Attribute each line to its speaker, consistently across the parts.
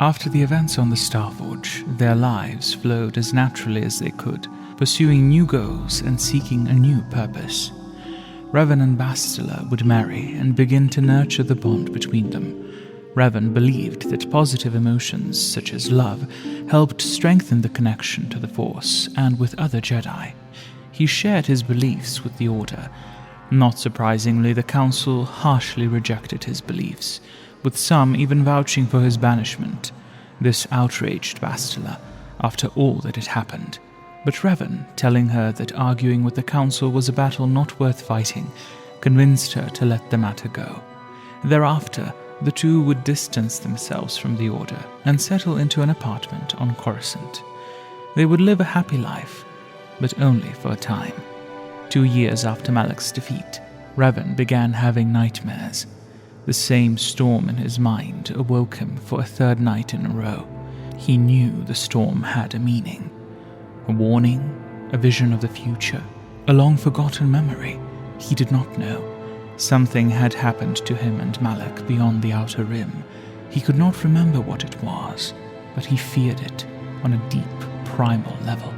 Speaker 1: After the events on the Starforge, their lives flowed as naturally as they could, pursuing new goals and seeking a new purpose. Revan and Bastila would marry and begin to nurture the bond between them. Revan believed that positive emotions such as love helped strengthen the connection to the Force and with other Jedi. He shared his beliefs with the Order. Not surprisingly, the Council harshly rejected his beliefs, with some even vouching for his banishment. This outraged Bastila, after all that had happened. But Revan, telling her that arguing with the Council was a battle not worth fighting, convinced her to let the matter go. Thereafter, the two would distance themselves from the Order and settle into an apartment on Coruscant. They would live a happy life, but only for a time. 2 years after Malak's defeat, Revan began having nightmares. The same storm in his mind awoke him for a third night in a row. He knew the storm had a meaning. A warning, a vision of the future, a long-forgotten memory. He did not know. Something had happened to him and Malak beyond the Outer Rim. He could not remember what it was, but he feared it on a deep, primal level.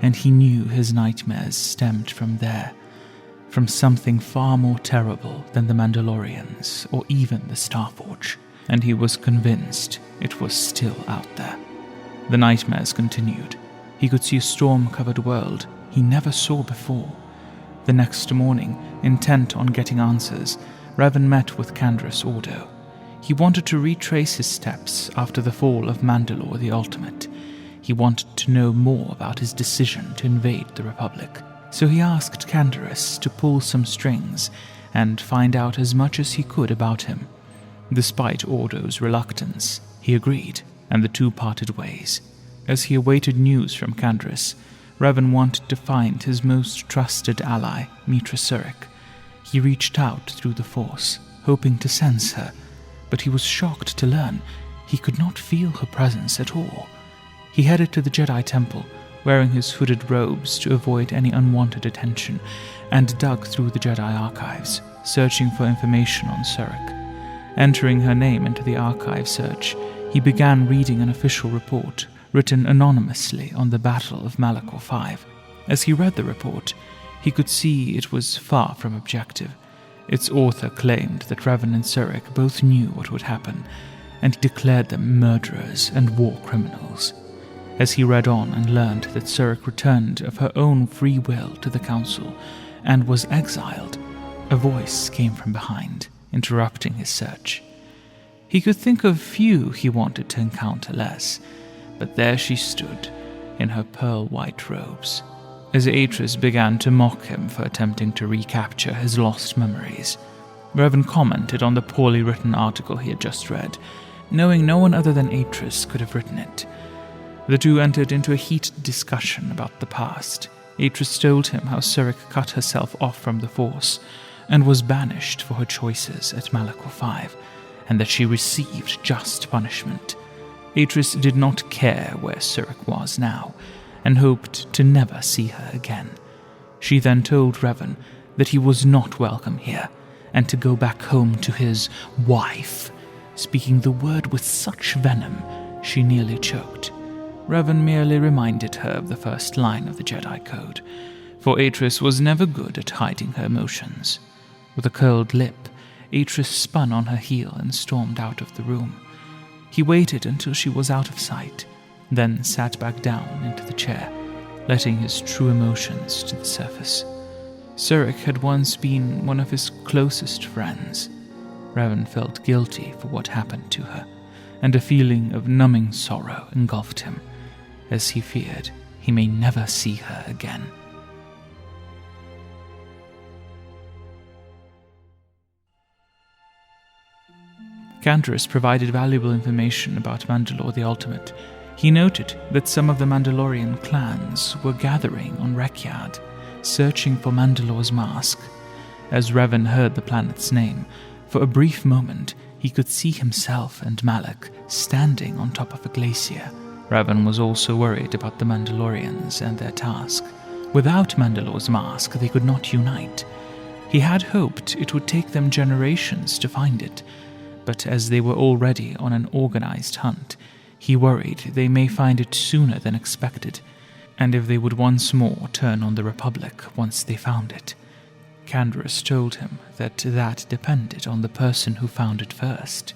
Speaker 1: And he knew his nightmares stemmed from there, from something far more terrible than the Mandalorians or even the Starforge, and he was convinced it was still out there. The nightmares continued. He could see a storm-covered world he never saw before. The next morning, intent on getting answers, Revan met with Canderous Ordo. He wanted to retrace his steps after the fall of Mandalore the Ultimate. He wanted to know more about his decision to invade the Republic. So he asked Canderous to pull some strings and find out as much as he could about him. Despite Ordo's reluctance, he agreed, and the two parted ways. As he awaited news from Canderous, Revan wanted to find his most trusted ally, Mitra Surik. He reached out through the Force, hoping to sense her, but he was shocked to learn he could not feel her presence at all. He headed to the Jedi Temple, wearing his hooded robes to avoid any unwanted attention, and dug through the Jedi archives, searching for information on Surik. Entering her name into the archive search, he began reading an official report written anonymously on the Battle of Malachor V. As he read the report, he could see it was far from objective. Its author claimed that Revan and Surik both knew what would happen, and declared them murderers and war criminals. As he read on and learned that Surik returned of her own free will to the Council and was exiled, a voice came from behind, interrupting his search. He could think of few he wanted to encounter less, but there she stood, in her pearl-white robes. As Atris began to mock him for attempting to recapture his lost memories, Revan commented on the poorly written article he had just read, knowing no one other than Atris could have written it. The two entered into a heated discussion about the past. Atris told him how Surik cut herself off from the Force and was banished for her choices at Malachor V, and that she received just punishment. Atris did not care where Surik was now, and hoped to never see her again. She then told Revan that he was not welcome here, and to go back home to his wife, speaking the word with such venom she nearly choked. Revan merely reminded her of the first line of the Jedi Code, for Atris was never good at hiding her emotions. With a curled lip, Atris spun on her heel and stormed out of the room. He waited until she was out of sight, then sat back down into the chair, letting his true emotions to the surface. Surik had once been one of his closest friends. Revan felt guilty for what happened to her, and a feeling of numbing sorrow engulfed him, as he feared he may never see her again. Canderous provided valuable information about Mandalore the Ultimate. He noted that some of the Mandalorian clans were gathering on Rekyad, searching for Mandalore's mask. As Revan heard the planet's name, for a brief moment he could see himself and Malak standing on top of a glacier. Revan was also worried about the Mandalorians and their task. Without Mandalore's mask, they could not unite. He had hoped it would take them generations to find it, but as they were already on an organized hunt, he worried they may find it sooner than expected, and if they would once more turn on the Republic once they found it. Canderous told him that depended on the person who found it first.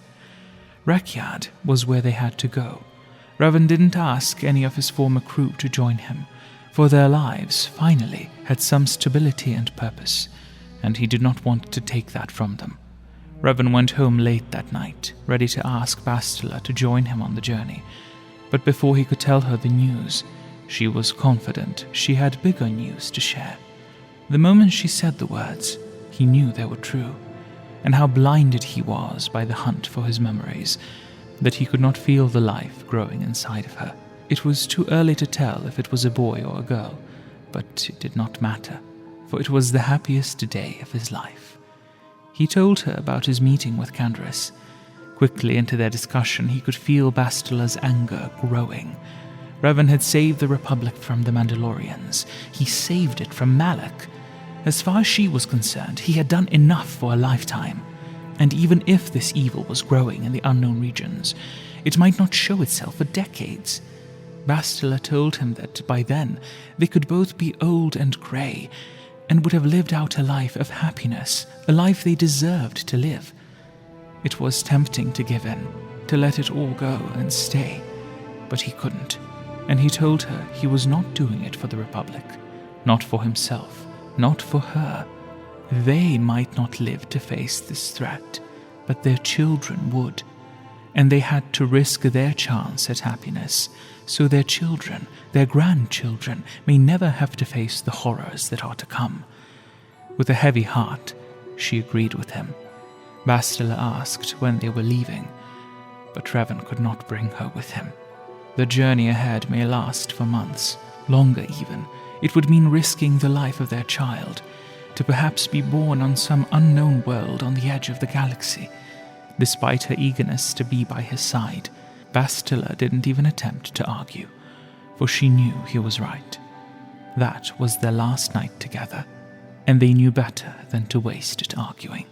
Speaker 1: Rekyad was where they had to go. Revan didn't ask any of his former crew to join him, for their lives, finally, had some stability and purpose, and he did not want to take that from them. Revan went home late that night, ready to ask Bastila to join him on the journey, but before he could tell her the news, she was confident she had bigger news to share. The moment she said the words, he knew they were true, and how blinded he was by the hunt for his memories, that he could not feel the life growing inside of her. It was too early to tell if it was a boy or a girl, but it did not matter, for it was the happiest day of his life. He told her about his meeting with Canderous. Quickly into their discussion, he could feel Bastila's anger growing. Revan had saved the Republic from the Mandalorians. He saved it from Malak. As far as she was concerned, he had done enough for a lifetime. And even if this evil was growing in the unknown regions, it might not show itself for decades. Bastila told him that by then they could both be old and grey, and would have lived out a life of happiness, a life they deserved to live. It was tempting to give in, to let it all go and stay, but he couldn't, and he told her he was not doing it for the Republic, not for himself, not for her. They might not live to face this threat, but their children would, and they had to risk their chance at happiness, so their children, their grandchildren, may never have to face the horrors that are to come. With a heavy heart, she agreed with him. Bastila asked when they were leaving, but Revan could not bring her with him. The journey ahead may last for months, longer even. It would mean risking the life of their child, to perhaps be born on some unknown world on the edge of the galaxy. Despite her eagerness to be by his side, Bastila didn't even attempt to argue, for she knew he was right. That was their last night together, and they knew better than to waste it arguing.